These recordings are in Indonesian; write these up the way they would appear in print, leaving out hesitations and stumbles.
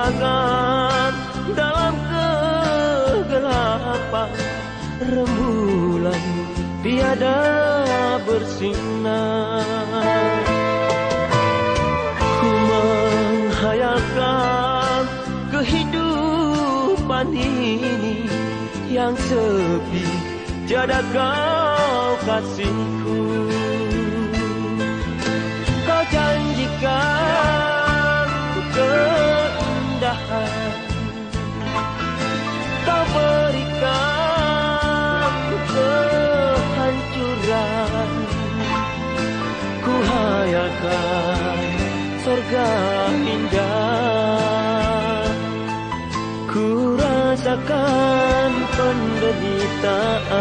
tinggalkan dalam kegelapan. Rembulan tiada bersinar. Ku menghayalkan kehidupan ini yang sepi, tiada kau kasihku. Kau janjikan keindahan, kau berikan kehancuran. Ku hayalkan surga indah, ku rasakan penderitaan.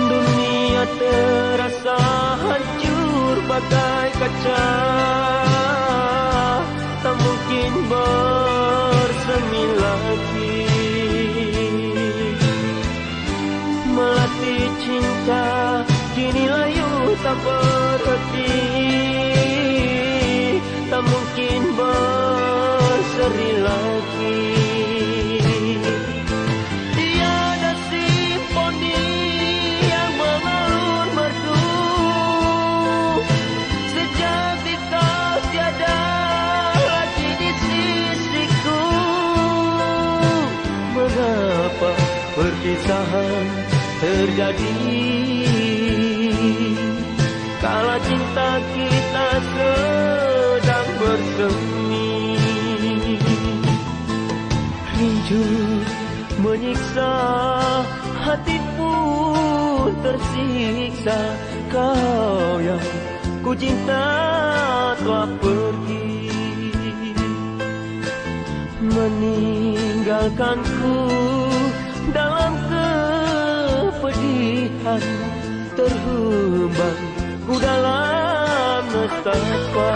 Dunia terasa hancur bagai kaca, tak mungkin bersemi lagi. Melatih cinta kini layu tak berhenti, tak mungkin berseri lagi. Tiada simfoni yang mengalun merdu, sejati kau tiada lagi di sisiku. Mengapa perpisahan terjadi kala cinta kita sedang bersemi? Rindu menyiksa, hati pun tersiksa. Kau yang ku cinta telah pergi, meninggalkanku dalam kepedihan. Terhembang ku dalam nestapa.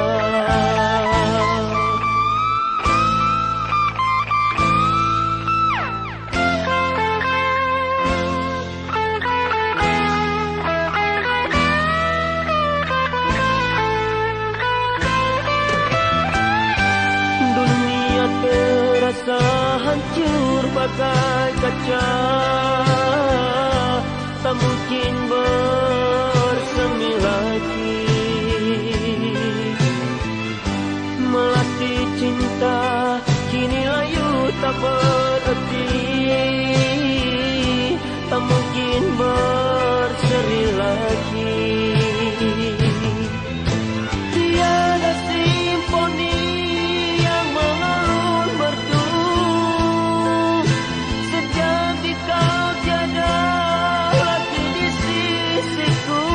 Dunia terasa hancur bagai kaca, tak mungkin bersemi lagi. Melatih cinta kini layu tak berarti, tak mungkin berseri lagi. Tiada simfoni yang mengalun merdu, sejati kau tiada lagi di sisiku.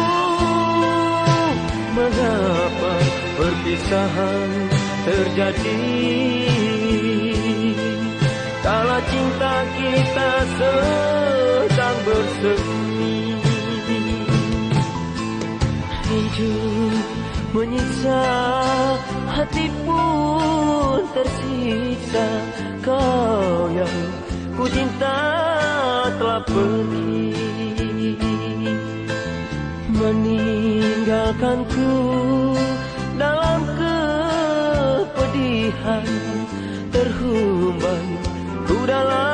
Mengapa perpisahan terjadi kala cinta kita sedang bersemi? Rindu menyiksa, hati pun tersiksa. Kau yang ku cinta telah pergi, meninggalkanku dalam kepedihan. Terhembang ku dalam